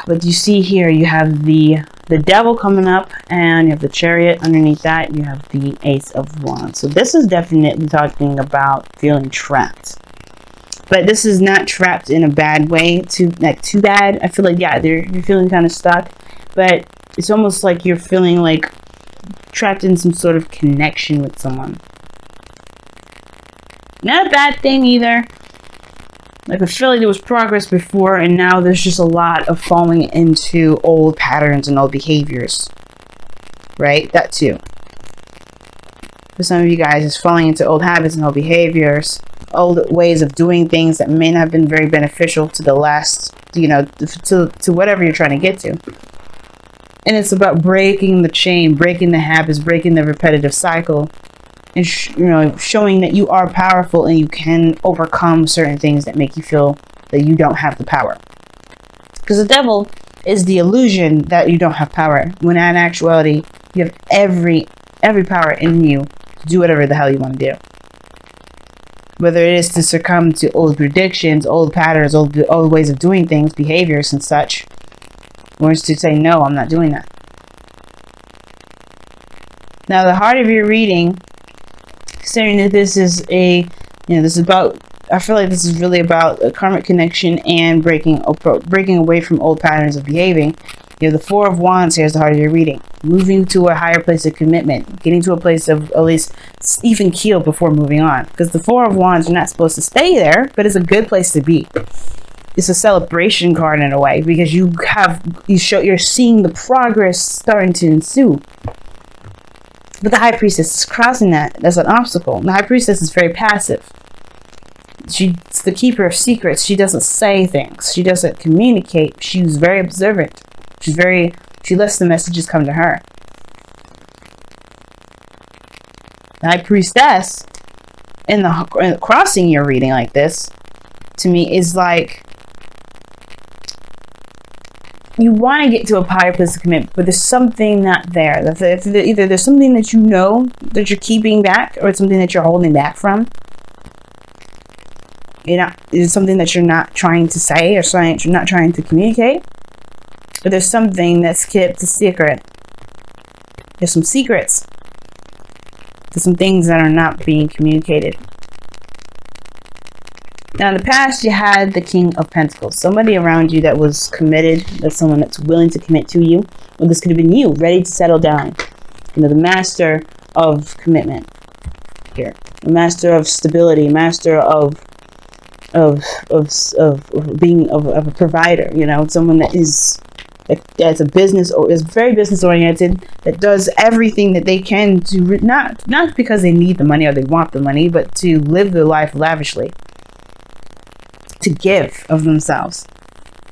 But you see here, you have the devil coming up, and you have the chariot underneath that. You have the ace of wands. So this is definitely talking about feeling trapped. But this is not trapped in a bad way, too bad. I feel like, yeah, you're feeling kind of stuck. But it's almost like you're feeling like trapped in some sort of connection with someone. Not a bad thing either. Like, I feel like there was progress before, and now there's just a lot of falling into old patterns and old behaviors. Right? That too. For some of you guys, it's falling into old habits and old behaviors, old ways of doing things that may not have been very beneficial to the last, to whatever you're trying to get to. And it's about breaking the chain, breaking the habits, breaking the repetitive cycle, and showing that you are powerful and you can overcome certain things that make you feel that you don't have the power. Because the devil is the illusion that you don't have power, when in actuality you have every power in you to do whatever the hell you want to do. Whether it is to succumb to old predictions, old patterns, old ways of doing things, behaviors and such, or is to say, no, I'm not doing that. Now, the heart of your reading, considering that this is I feel like this is really about a karmic connection and breaking away from old patterns of behaving. You have the Four of Wands here is the heart of your reading. Moving to a higher place of commitment. Getting to a place of at least even keel before moving on. Because the Four of Wands, you're not supposed to stay there, but it's a good place to be. It's a celebration card in a way, because you're seeing the progress starting to ensue. But the High Priestess is crossing that. That's an obstacle. The High Priestess is very passive. She's the keeper of secrets. She doesn't say things. She doesn't communicate. She's very observant. She lets the messages come to her. The High Priestess, in the crossing your reading like this, to me, is like, you want to get to a higher place of commitment, but there's something not there. Either there's something that you know that you're keeping back, or it's something that you're holding back from. It's something that you're not trying to say, or something you're not trying to communicate. But there's something that's kept a secret. There's some secrets. There's some things that are not being communicated. Now, in the past, you had the King of Pentacles. Somebody around you that was committed. That's someone that's willing to commit to you. Or this could have been you, ready to settle down. The master of commitment here. The master of stability. Master of being a provider. Someone that's a business, or is very business oriented, that does everything that they can to not because they need the money or they want the money, but to live their life lavishly, to give of themselves.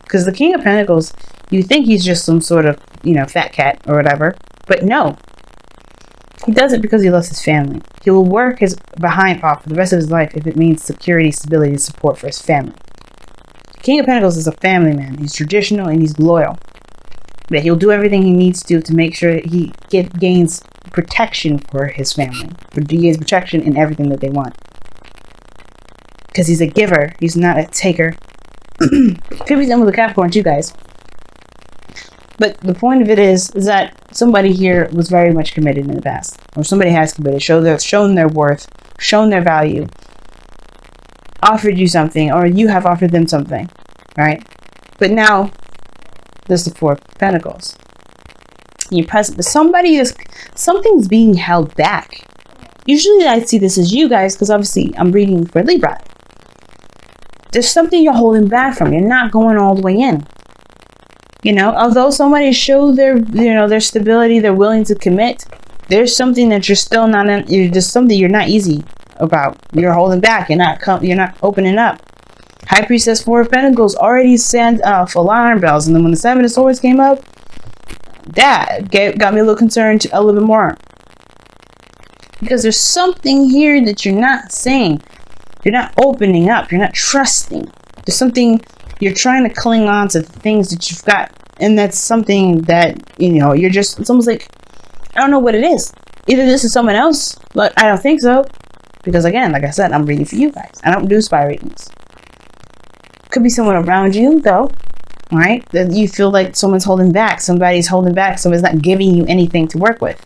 Because the King of Pentacles, you think he's just some sort of fat cat or whatever, but no, he does it because he loves his family. He will work his behind off for the rest of his life if it means security, stability, and support for his family. King of Pentacles is a family man. He's traditional and he's loyal. But he'll do everything he needs to make sure he gains protection for his family. He gains protection in everything that they want. Because he's a giver. He's not a taker. Could be done with a Capricorn too, guys. But the point of it is that somebody here was very much committed in the past. Or somebody has committed. Shown their worth. Shown their value. Offered you something. Or you have offered them something. Right? But now, there's the Four of Pentacles. You're present. But something's being held back. Usually I see this as you guys, because obviously I'm reading for Libra. There's something you're holding back from. You're not going all the way in. Although somebody showed their stability, they're willing to commit, there's something that you're still not in. There's something you're not easy about. You're holding back. You're not opening up. High Priestess, Four of Pentacles already sent off alarm bells, and then when the Seven of Swords came up, that got me a little concerned a little bit more. Because there's something here that you're not saying. You're not opening up. You're not trusting. There's something you're trying to cling on to, the things that you've got. And that's something that, you're just, it's almost like, I don't know what it is. Either this is someone else, but I don't think so. Because again, like I said, I'm reading for you guys. I don't do spy readings. Could be someone around you, though. right? That you feel like someone's holding back, somebody's not giving you anything to work with.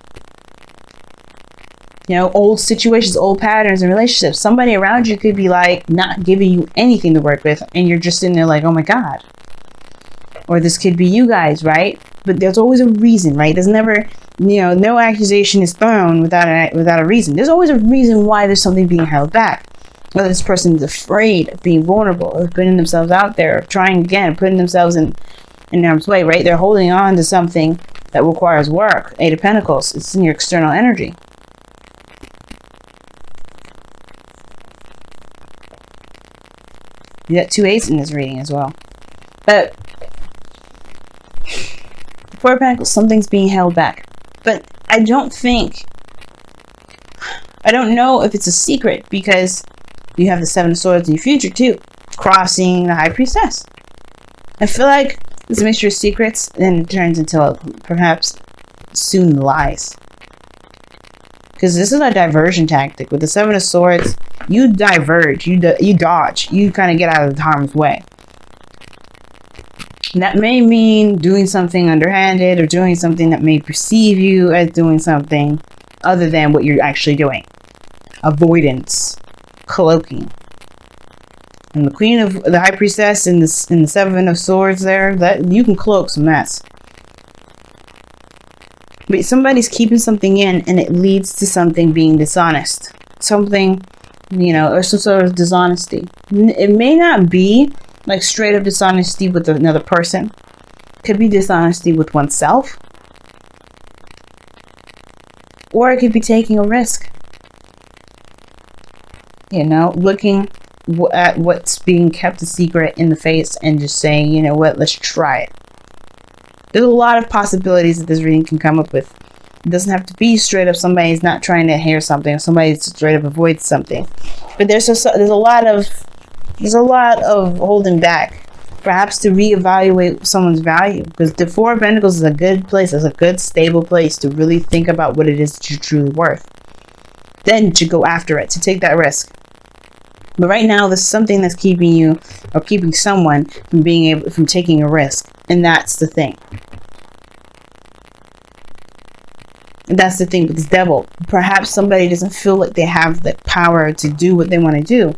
You know, old situations, old patterns and relationships. Somebody around you could be like not giving you anything to work with, and you're just in there like, oh my God. Or this could be you guys, right? But there's always a reason, right? There's never, no accusation is thrown without a reason. There's always a reason why there's something being held back. Whether this person is afraid of being vulnerable, of putting themselves out there, of trying again, putting themselves in harm's way, right? They're holding on to something that requires work. Eight of Pentacles, it's in your external energy. You got 2 8s in this reading as well. But Four of Pentacles, something's being held back. But I don't know if it's a secret, because you have the 7 of Swords in your future too, crossing the High Priestess. I feel like it's a mixture of secrets, and it turns into perhaps soon lies. Because this is a diversion tactic. With the 7 of Swords, you diverge, you dodge, you kind of get out of harm's way. And that may mean doing something underhanded, or doing something that may perceive you as doing something other than what you're actually doing. Avoidance, cloaking. And the Queen of the High Priestess in the 7 of Swords there, that you can cloak some mess. But somebody's keeping something in, and it leads to something being dishonest. Something, or some sort of dishonesty. It may not be like straight up dishonesty with another person. It could be dishonesty with oneself. Or it could be taking a risk. Looking at what's being kept a secret in the face and just saying, you know what, let's try it. There's a lot of possibilities that this reading can come up with. It doesn't have to be straight up somebody's not trying to hear something, or somebody straight up avoids something. But there's a lot of holding back, perhaps to reevaluate someone's value. Because the 4 of Pentacles is a good place, it's a good stable place to really think about what it is that you're truly worth. Then to go after it, to take that risk. But right now, there's something that's keeping you, or keeping someone from taking a risk. And that's the thing. That's the thing with this Devil. Perhaps somebody doesn't feel like they have the power to do what they want to do.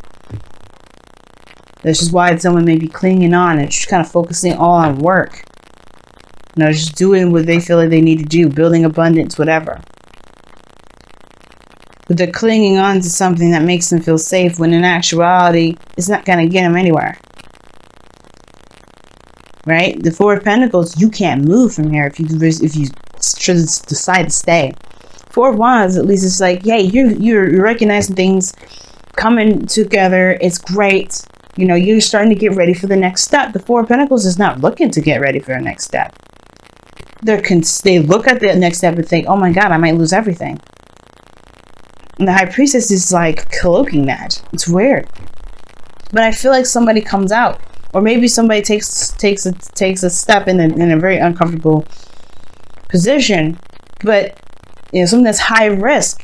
This is why someone may be clinging on and just kind of focusing all on work. Just doing what they feel like they need to do, building abundance, whatever. But they're clinging on to something that makes them feel safe, when in actuality, it's not going to get them anywhere. Right? The 4 of Pentacles, you can't move from here if you decide to stay. 4 of Wands, at least it's like, hey, you're recognizing things coming together. It's great. You're starting to get ready for the next step. The 4 of Pentacles is not looking to get ready for the next step. They look at the next step and think, oh my God, I might lose everything. And the High Priestess is like cloaking that. It's weird. But I feel like somebody comes out, or maybe somebody takes a step in a very uncomfortable position, but something that's high risk.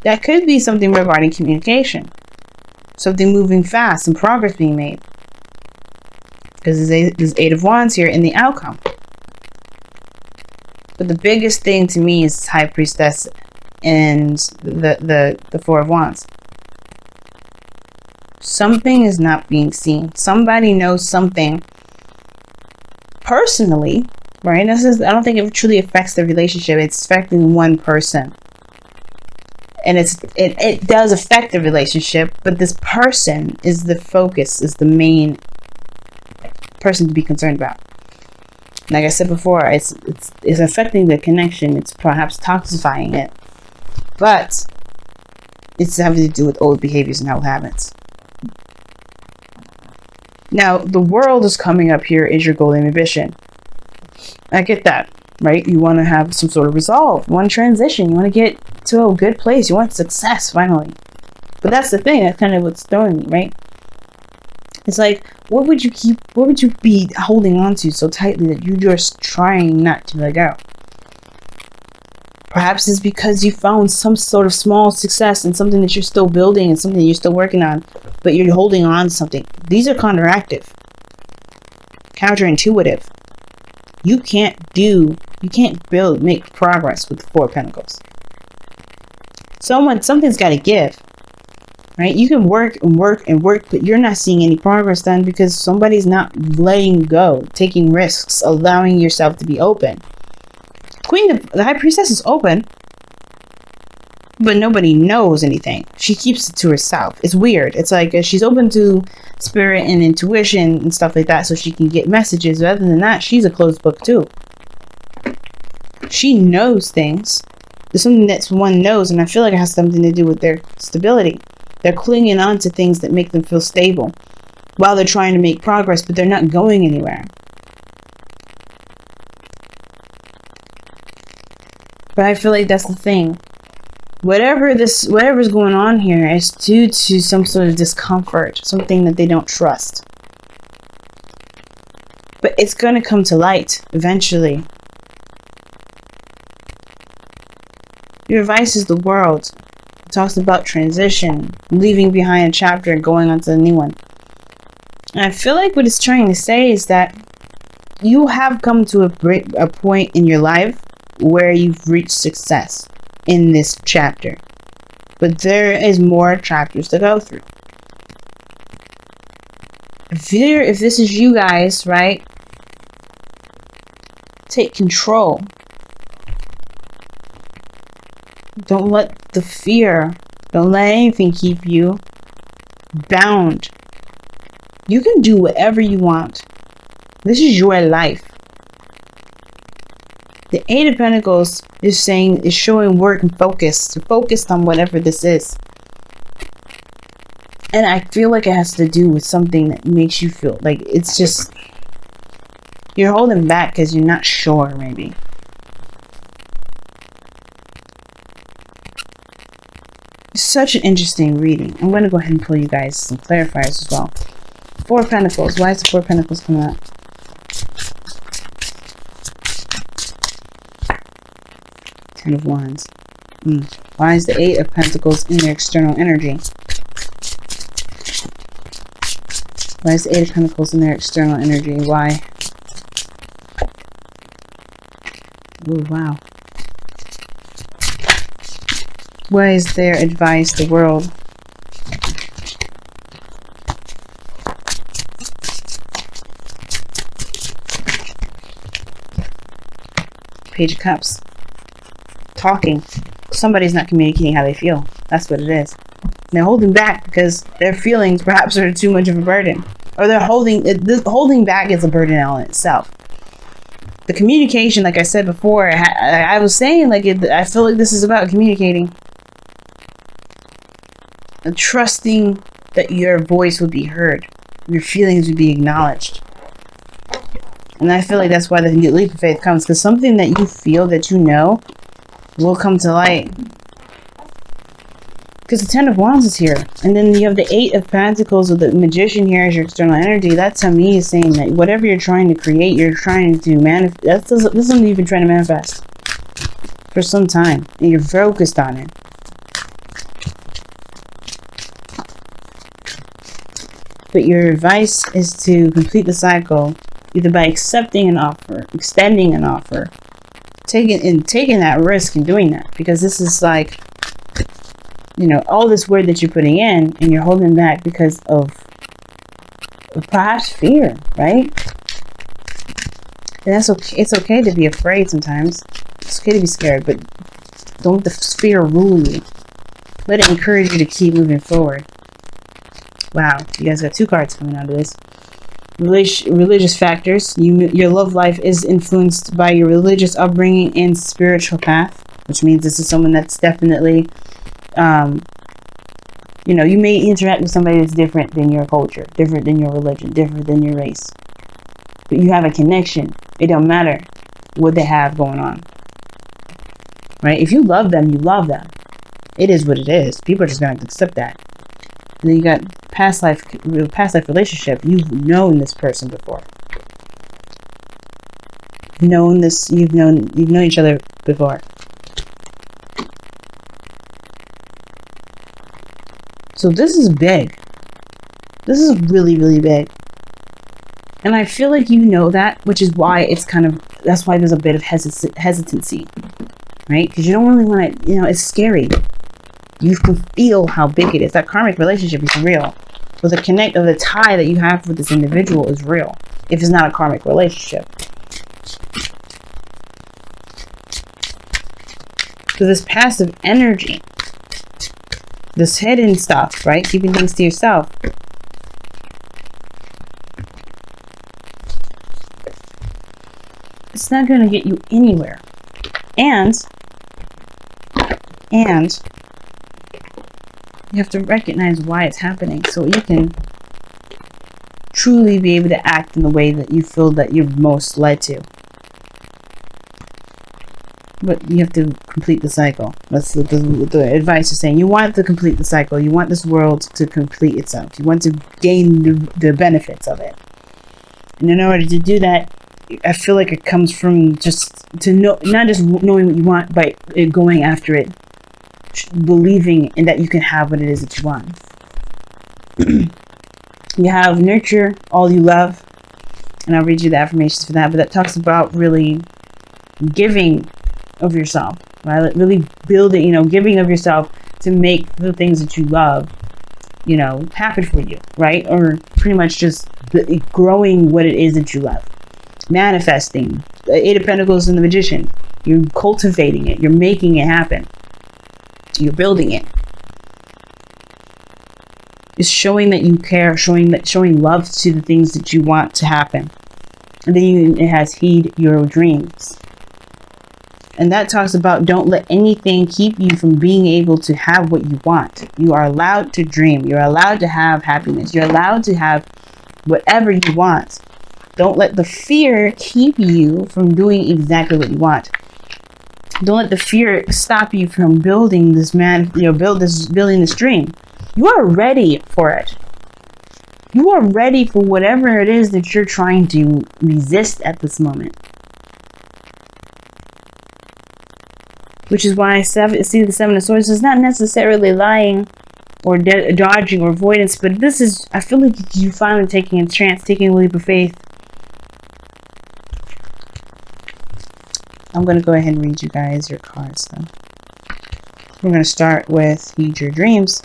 That could be something regarding communication, something moving fast and progress being made. Because there's 8 of Wands here in the outcome. But the biggest thing to me is High Priestess and the 4 of Wands. Something is not being seen. Somebody knows something personally, right? I don't think it truly affects the relationship. It's affecting one person. And it does affect the relationship, but this person is the focus, is the main person to be concerned about. Like I said before, it's affecting the connection. It's perhaps toxifying it. But it's having to do with old behaviors and old habits. Now, the World is coming up here as your golden ambition. I get that, right? You want to have some sort of resolve. You want to transition. You want to get to a good place. You want success, finally. But that's the thing. That's kind of what's throwing me, right? It's like, what would you be holding on to so tightly that you're just trying not to let go? Perhaps it's because you found some sort of small success in something that you're still building and something that you're still working on, but you're holding on to something. These are counteractive. counterintuitive. You can't make progress with the Four of Pentacles. Something's got to give, right? You can work and work and work, but you're not seeing any progress done because somebody's not letting go, taking risks, allowing yourself to be open. The High Priestess is open, but nobody knows anything. She keeps it to herself. It's weird. It's like she's open to spirit and intuition and stuff like that so she can get messages. But other than that, she's a closed book too. She knows things. There's something that one knows, and I feel like it has something to do with their stability. They're clinging on to things that make them feel stable while they're trying to make progress, but they're not going anywhere. But I feel like that's the thing. Whatever's going on here is due to some sort of discomfort, something that they don't trust. But it's going to come to light eventually. Your advice is the world. It talks about transition, leaving behind a chapter and going on to a new one. And I feel like what it's trying to say is that you have come to a point in your life where you've reached success in this chapter. But there is more chapters to go through. If this is you guys, right? Take control. Don't let the fear, don't let anything keep you bound. You can do whatever you want. This is your life. The Eight of Pentacles is showing work and focus. You're focused on whatever this is. And I feel like it has to do with something that makes you feel like it's just, you're holding back because you're not sure, maybe. Such an interesting reading. I'm going to go ahead and pull you guys some clarifiers as well. Four of Pentacles. Why is the Four of Pentacles coming up? Ten of Wands. Why is the Eight of Pentacles in their external energy? Why is the Eight of Pentacles in their external energy? Why? Oh, wow. Why is their advice the world? Page of Cups. Talking. Somebody's not communicating how they feel. That's what it is. They're holding back because their feelings perhaps are too much of a burden. Or they're holding back is a burden all in itself. The communication, like I said before, I was saying, I feel like this is about communicating. And trusting that your voice would be heard. Your feelings would be acknowledged. And I feel like that's why the leap of faith comes. Because something that you feel that you know will come to light. Because the Ten of Wands is here. And then you have the Eight of Pentacles with the Magician here as your external energy. That to me is saying that whatever you're trying to create, you're trying to manifest. This is something you've been trying to manifest for some time. And you're focused on it. But your advice is to complete the cycle either by accepting an offer, extending an offer, taking that risk and doing that. Because this is like, you know, all this word that you're putting in and you're holding back because of perhaps fear, right? And that's okay. It's okay to be afraid sometimes. It's okay to be scared, but don't let the fear rule you. Let it encourage you to keep moving forward. Wow, you guys got two cards coming out of this. Religious factors. Your love life is influenced by your religious upbringing and spiritual path, which means this is someone that's definitely, you know, you may interact with somebody that's different than your culture, different than your religion, different than your race. But you have a connection. It don't matter what they have going on. Right? If you love them, you love them. It is what it is. People are just going to accept that. And then you got past life relationship. You've known this person before. You've known each other before. So this is big. This is really, really big. And I feel like you know that, which is why it's that's why there's a bit of hesitancy, right? Because you don't really want to, it's scary. You can feel how big it is. That karmic relationship is real. But the tie that you have with this individual is real. If it's not a karmic relationship. So this passive energy, this hidden stuff, right? Keeping things to yourself. It's not going to get you anywhere. And you have to recognize why it's happening so you can truly be able to act in the way that you feel that you're most led to. But you have to complete the cycle. That's the advice is saying. You want to complete the cycle. You want this world to complete itself. You want to gain the benefits of it. And in order to do that, I feel like it comes from just to know, not just knowing what you want, but going after it, believing in that you can have what it is that you want. You have nurture all you love, and I'll read you the affirmations for that. But that talks about really giving of yourself, right? Really building, giving of yourself to make the things that you love, happen for you, right? Or pretty much just growing what it is that you love. Manifesting. The Eight of Pentacles and the Magician. You're cultivating it. You're making it happen. You're building it. It's showing that you care, showing love to the things that you want to happen. And then it has heed your dreams. And that talks about don't let anything keep you from being able to have what you want. You are allowed to dream. You're allowed to have happiness. You're allowed to have whatever you want. Don't let the fear keep you from doing exactly what you want. Don't let the fear stop you from building this building this dream. You are ready for it. You are ready for whatever it is that you're trying to resist at this moment. Which is why I see the Seven of Swords is not necessarily lying or dodging or avoidance, but this is, I feel like you finally taking a chance, taking a leap of faith. I'm going to go ahead and read you guys your cards though. We're going to start with Heed Your Dreams.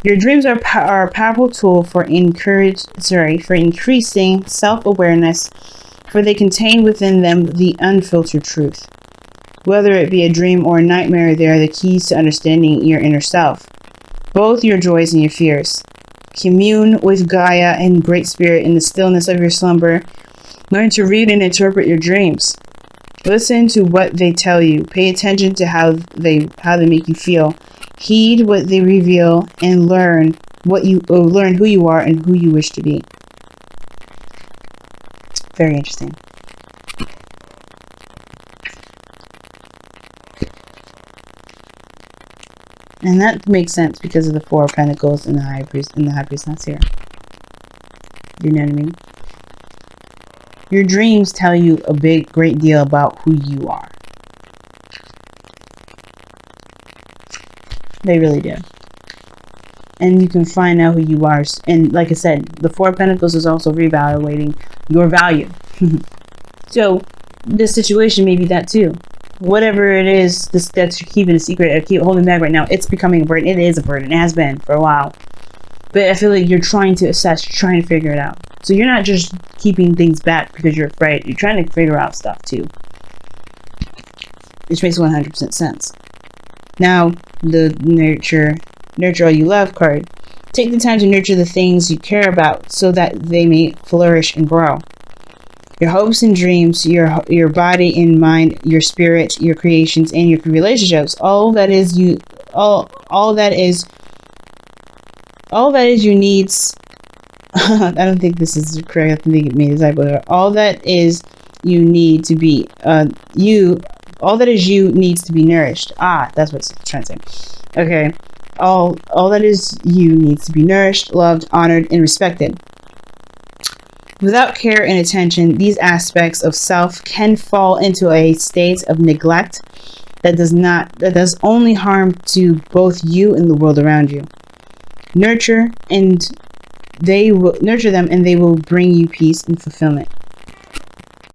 Your dreams are a powerful tool for increasing self-awareness, for they contain within them the unfiltered truth. Whether it be a dream or a nightmare, they are the keys to understanding your inner self, both your joys and your fears. Commune with Gaia and Great Spirit in the stillness of your slumber. Learn to read and interpret your dreams. Listen to what they tell you. Pay attention to how they make you feel. Heed what they reveal and learn who you are and who you wish to be. Very interesting. And that makes sense because of the Four of Pentacles and the High Priest that's here. You know what I mean? Your dreams tell you a great deal about who you are. They really do. And you can find out who you are. And like I said, the Four of Pentacles is also reevaluating your value. So this situation may be that too. Whatever it is that you're keeping a secret or keep holding back right now, it's becoming a burden. It is a burden. It has been for a while. But I feel like you're trying to assess, you're trying to figure it out. So you're not just keeping things back because you're afraid. You're trying to figure out stuff too. Which makes 100% sense. Now, the nurture all you love card. Take the time to nurture the things you care about so that they may flourish and grow. Your hopes and dreams, your body and mind, your spirit, your creations, and your relationships. All that is you needs. I don't think this is correct. I think it made a typo. All that is you need to be all that is you needs to be nourished. That's what it's trying to say. Okay. All that is you needs to be nourished, loved, honored, and respected. Without care and attention, these aspects of self can fall into a state of neglect that does only harm to both you and the world around you. Nurture and they will nurture them and they will bring you peace and fulfillment.